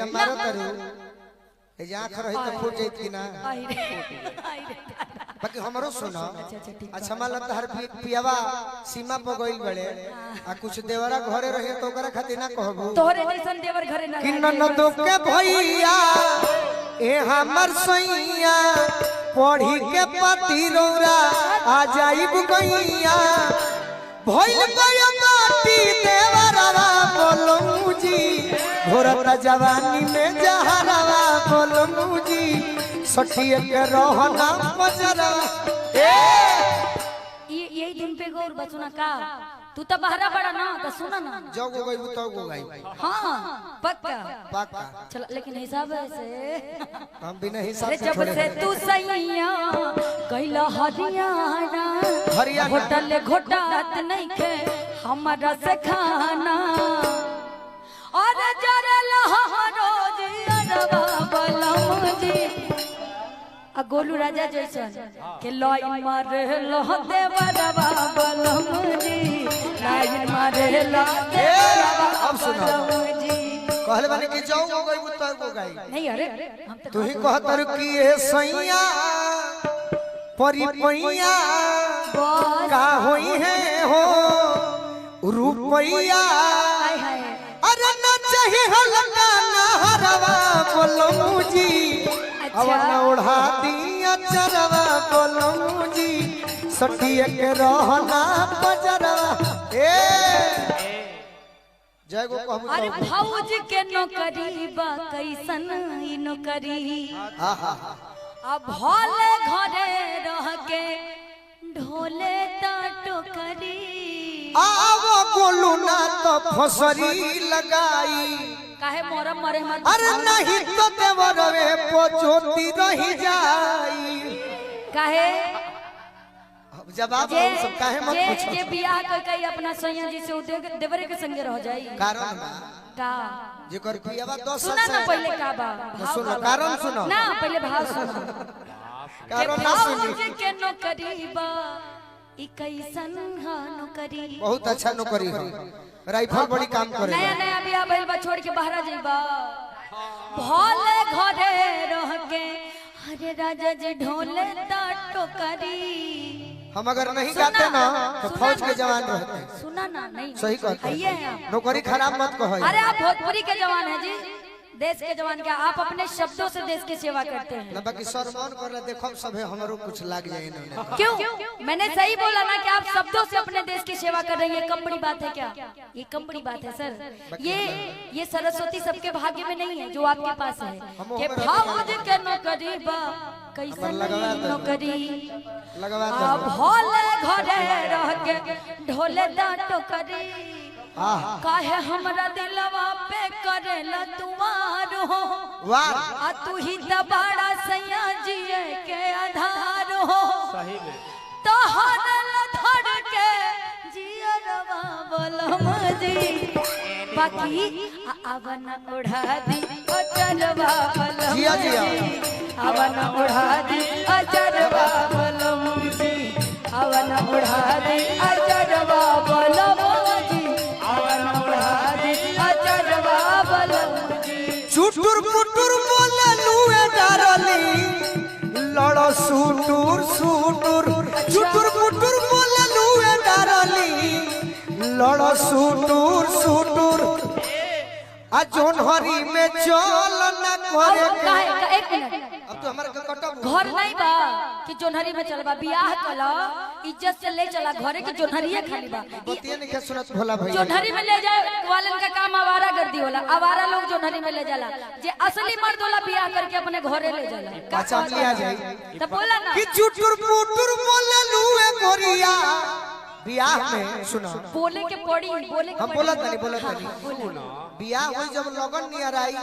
एजा मारो करू एजा आंख रही तो फूट जाइत कि ना बाकी हमरो सुनो अच्छा मान ला हर पियावा सीमा पर गइल बड़े आ कुछ देवरा घरे रहे तो ओकरा खातिर ना कहबो तोरे जैसन देवर घरे ना कि ननदो के भैया ए हमर सैया पढ़ी के पति रौरा आ जाइब गैया भइल गया माटी देवरवा बोलमू जी घोरता जवानी में जहरवा बोलमू जी सखिए के रहना मजरा यही दिन पे गौर बचना का तू तो बहरा बड़ा ना तो सुना ना जो गो गई तो गो गई हां पक्का पक्का चल लेकिन हिसाब से हम भी नहीं हिसाब से जब से तू सैया कैला हरियाणा होटल घोटात नहीं के हमरा से खाना और जरल रोज अरबा बलम जी आ गोलू राजा जैसन के लाइन मारे लो देवरवा बलम जी लाइन मारे लो देवरवा अब सुनो जी कहले बानी कि जाऊ हो गई तो गो गई नहीं अरे हम तो तू ही कहतर कि ए सैया परी पैया का होई है हो रुपैया हाय हाय अरे न चाहे हलका नहरवा बोलमू जी अवन ओढ़ा दिया चरवा बोलमू जी सखिए के रहना बजरवा जय गो कहबू अरे भौज के नौकरी बा कैसन ई नौकरी अब भले घरे रह के ढोले ता टोकरी आवो गोलू ना तो फसरी लगाई काहे मोरम मरे मत अरे नहीं तो देवरवे पोचोती रही जाई काहे जवाब जे हम सब काहे मत जे पूछो जे बियाह कर के अपना सैया जी से देवरे के संगे रह जाई कारण बा का जेकर पियावा 10 साल सुना से ना पहले का बा सुनो कारण सुनो ना पहले भाव सुनो कारण ना सुनी भौज के नौकरी बा ई कैसन हा नौकरी बहुत अच्छा नौकरी हो राइफल बड़ी काम करे नया नया बियाह भइल बा छोड़ के बाहर जाइबा भले घरे रह के हरे राजा जी ढोले ता टोकरी हम अगर नहीं गाते ना तो फौज के जवान रहते सुना ना नहीं सही कहते आइए आप नौकरी खराब मत कहो अरे आप भोजपुरी के जवान हैं जी देश के जवान क्या आप अपने शब्दों से देश की सेवा करते हैं ना बाकी सरमान कर ले देखो सबे हमरो कुछ लाग जाए इन्होंने क्यों मैंने सही बोला ना कि आप शब्दों से अपने देश की सेवा कर रहे हैं ये कम बड़ी बात है क्या ये कम बड़ी बात है सर ये सरस्वती सबके भाग्य में नहीं है जो आपके पास है कि भौज के नौकरी बा कैसन नौकरी लगवा भोले घरे रह के ढोले दा टोकरी काहे हमरा दिलवा पे करेला तुमार हो वाह आ तू ही दबाड़ा सैया जिए के आधार हो सही में तोहर धड़ के जियरवा बोलम जी बाकी अवन उड़ा दी अचरवा बोलम जिया जिया अवन उड़ा दी अचरवा बोलम जी अवन उड़ा दी अचरवा बोलम जी अवन उड़ा दी अचरवा बोलम जी चुटुर पुटुर बोले लुए डारली लड़ो सुटुर सुटुर चुटुर पुटुर बोले लुए डारली लड़ो सुटुर सुटुर आ जोनहरी में चल न करे एक मिनट अब तो हमारे कटब घर नहीं बा कि जोनहरी में चलबा बियाह कला इज्जत से ले चला घरे के जोनहरिए खाली बा बतिया नहीं के सुनत भोला भैया जोनहरी में ले जाए वालन का काम आवारा गर्दी होला आवारा लोग जोनहरी में ले जाला जे असली मर्द होला बियाह करके अपने घरे ले जाला अच्छा लिया जाए तो बोला ना कि चुटुर पुटुर बोले लुए गोरिया बियाह में सुनो बोले के पड़ी बोले के हम बोला तनी बियाह हुई जब लगन नियर आई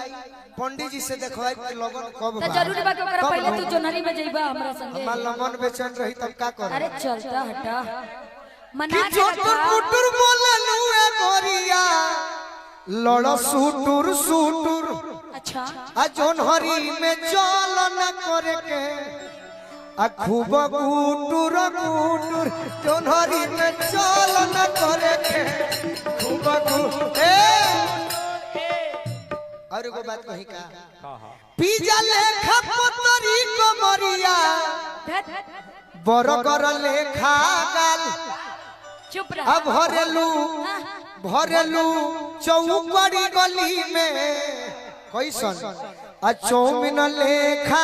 पंडित जी से देखवाई कि लगन कब तो जरूरी बा कि ओकरा पहले तू जोनहरी में जइबा हमरा संगे हमार लगन बेचैन रही तब का कर अरे चलता हटा कि मना के चुटुर रखा पुटुर बोले लुए गोरिया लड़ सुटुर सुटुर अच्छा आ जोनहरी में चल न करे के आ खूब गुटुर गुटुर जोनहरी में चल न करे के खूब और एगो बात कही का पिज्जा लेखा पुतरी को मरिया बरगर लेखा गाल चुप रह अब भरेलू चौकड़ी गली में कैसन आ चौमिन लेखा